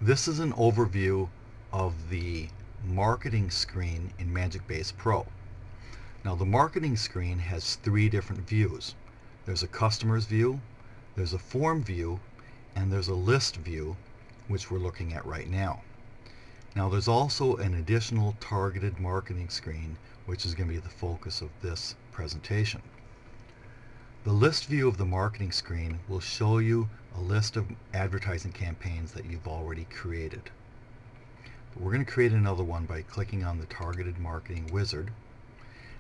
This is an overview of the marketing screen in MagicBase Pro. Now the marketing screen has three different views. There's a customer's view, there's a form view, and there's a list view, which we're looking at right now. Now there's also an additional targeted marketing screen, which is going to be the focus of this presentation. The list view of the marketing screen will show you a list of advertising campaigns that you've already created. But we're going to create another one by clicking on the targeted marketing wizard,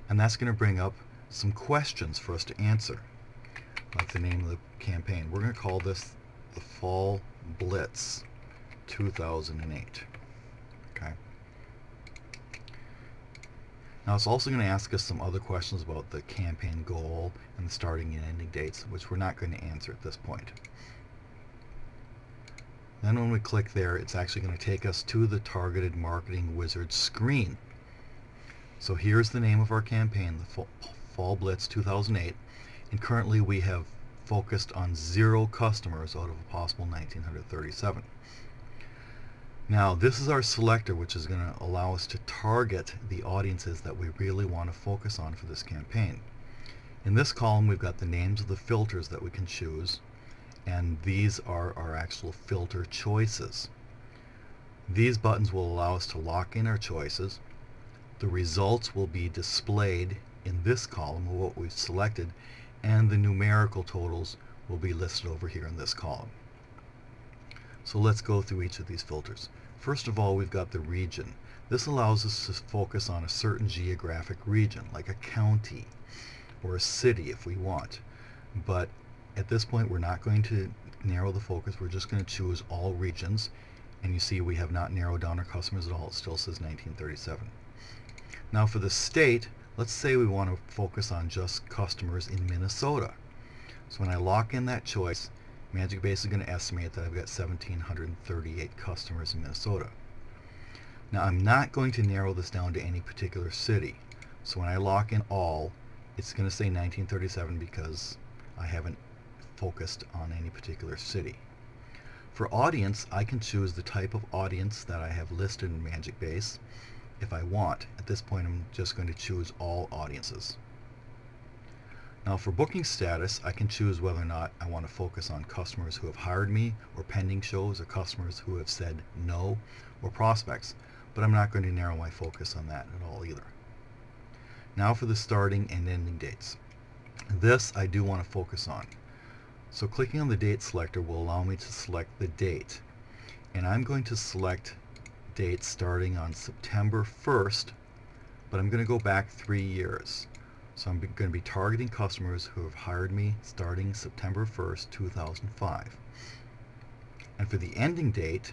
and that's going to bring up some questions for us to answer, like the name of the campaign. We're going to call this the Fall Blitz 2008. Okay. Now it's also going to ask us some other questions about the campaign goal and the starting and ending dates, which we're not going to answer at this point. Then when we click there, it's actually going to take us to the targeted marketing wizard screen. So here's the name of our campaign, the Fall Blitz 2008, and currently we have focused on 0 customers out of a possible 1,937. Now this is our selector, which is going to allow us to target the audiences that we really want to focus on for this campaign. In this column we've got the names of the filters that we can choose, and these are our actual filter choices. These buttons will allow us to lock in our choices. The results will be displayed in this column of what we've selected, and the numerical totals will be listed over here in this column. So let's go through each of these filters. First of all, we've got the region. This allows us to focus on a certain geographic region, like a county or a city if we want. But at this point, we're not going to narrow the focus. We're just going to choose all regions. And you see we have not narrowed down our customers at all. It still says 1937. Now for the state, let's say we want to focus on just customers in Minnesota. So when I lock in that choice, MagicBase is going to estimate that I've got 1,738 customers in Minnesota. Now I'm not going to narrow this down to any particular city. So when I lock in all, it's going to say 1937 because I haven't focused on any particular city. For audience, I can choose the type of audience that I have listed in MagicBase if I want. At this point, I'm just going to choose all audiences. Now for booking status, I can choose whether or not I want to focus on customers who have hired me, or pending shows, or customers who have said no, or prospects, but I'm not going to narrow my focus on that at all either. Now for the starting and ending dates. This I do want to focus on. So clicking on the date selector will allow me to select the date, and I'm going to select dates starting on September 1st, but I'm going to go back 3 years. So I'm going to be targeting customers who have hired me starting September 1st, 2005. And for the ending date,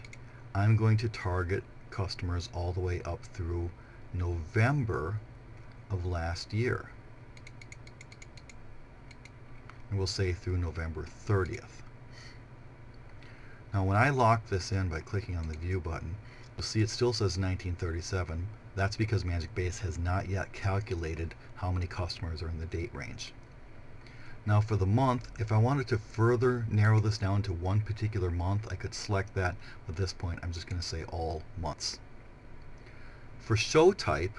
I'm going to target customers all the way up through November of last year. And we'll say through November 30th. Now when I lock this in by clicking on the View button, you'll see it still says 1937. That's because MagicBase has not yet calculated how many customers are in the date range. Now for the month, if I wanted to further narrow this down to one particular month, I could select that. At this point, I'm just going to say all months. For show type,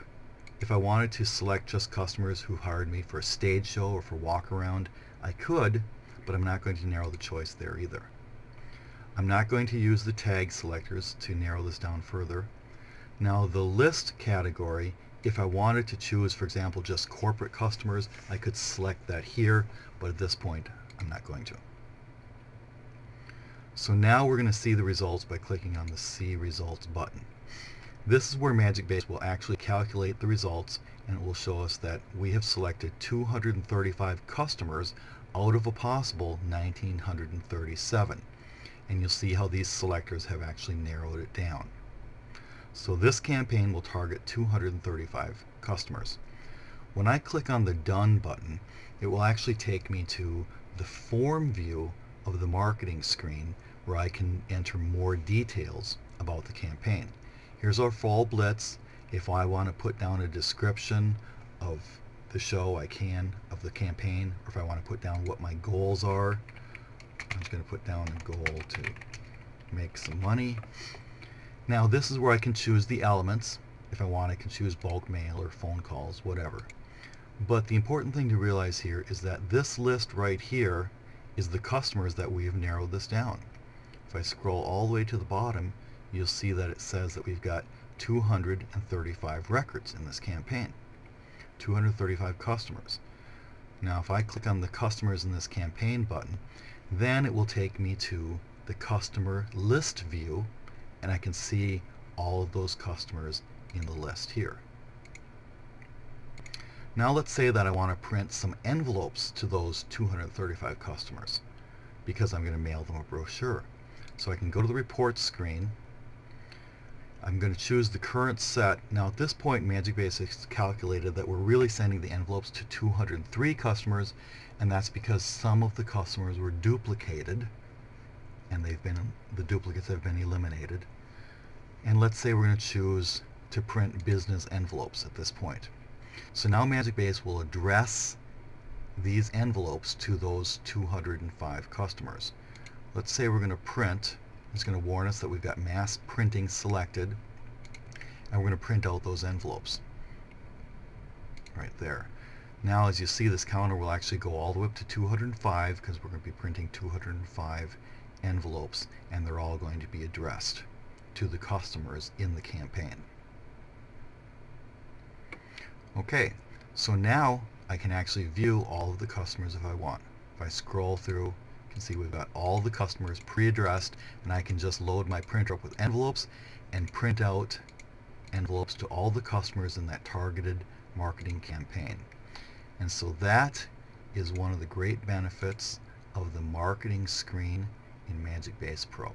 if I wanted to select just customers who hired me for a stage show or for walk around, I could, but I'm not going to narrow the choice there either. I'm not going to use the tag selectors to narrow this down further. Now the list category, if I wanted to choose, for example, just corporate customers, I could select that here, but at this point I'm not going to. So now we're going to see the results by clicking on the See Results button. This is where MagicBase will actually calculate the results, and it will show us that we have selected 235 customers out of a possible 1,937. And you'll see how these selectors have actually narrowed it down. So this campaign will target 235 customers. When I click on the Done button, it will actually take me to the form view of the marketing screen where I can enter more details about the campaign. Here's our Fall Blitz. If I want to put down a description of the show, I can, of the campaign, or if I want to put down what my goals are, I'm just going to put down a goal to make some money. Now this is where I can choose the elements. If I want, I can choose bulk mail or phone calls, whatever. But the important thing to realize here is that this list right here is the customers that we have narrowed this down. If I scroll all the way to the bottom, you'll see that it says that we've got 235 records in this campaign. 235 customers. Now if I click on the customers in this campaign button, then it will take me to the customer list view, and I can see all of those customers in the list here. Now let's say that I want to print some envelopes to those 235 customers because I'm going to mail them a brochure. So I can go to the report screen. I'm going to choose the current set. Now at this point, MagicBase has calculated that we're really sending the envelopes to 203 customers, and that's because some of the customers were duplicated, and the duplicates have been eliminated. And let's say we're going to choose to print business envelopes at this point. So now MagicBase will address these envelopes to those 205 customers. Let's say we're going to print. It's going to warn us that we've got mass printing selected, and we're going to print out those envelopes right there. Now as you see, this counter will actually go all the way up to 205 because we're going to be printing 205 envelopes, and they're all going to be addressed to the customers in the campaign. Okay, so now I can actually view all of the customers if I want. If I scroll through, you can see we've got all the customers pre-addressed, and I can just load my printer up with envelopes and print out envelopes to all the customers in that targeted marketing campaign. And so that is one of the great benefits of the marketing screen in MagicBase Pro.